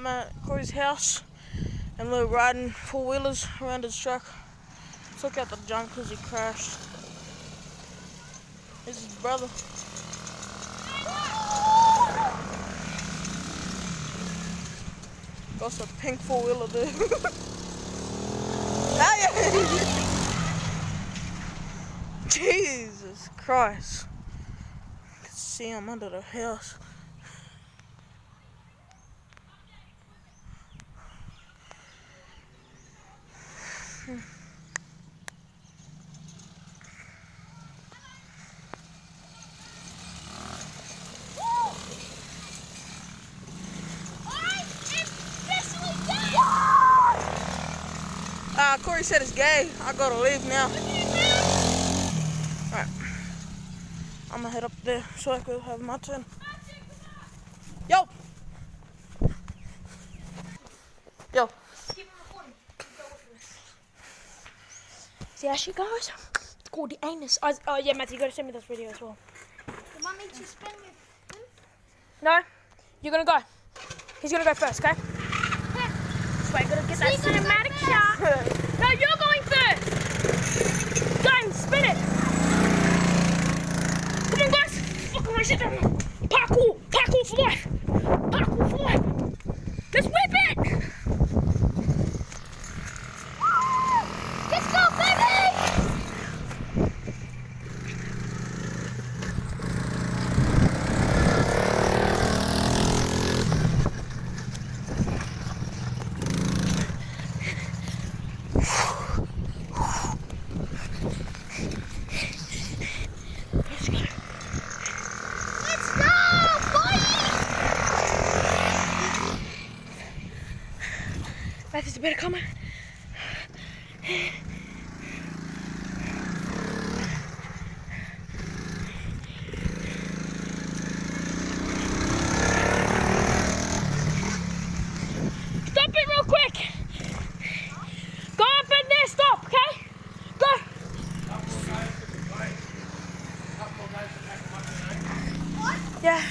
I'm at Corey's house and we're riding four-wheelers around his truck. Took out the junk because he crashed. This is his brother. Got a pink four-wheeler there. Jesus Christ. I can see him under the house. Corey said it's gay. I gotta leave now. Alright. I'm gonna head up there so I can have my turn. Yo! Yo. See how she goes? It's called the anus. Oh yeah, Matthew, you gotta send me this video as well. You want me to spin with him? No, you're gonna go. He's gonna go first, okay? So I'm gonna get that cinematic shot. No, you're going first. Go and spin it. Come on, guys. Fucking right shit down. Parkour for life. Parkour for life. Let's whip it. Let's go, baby! Matthew's a better comer. Stop it real quick. Go up in there, stop, okay? Go. Yeah.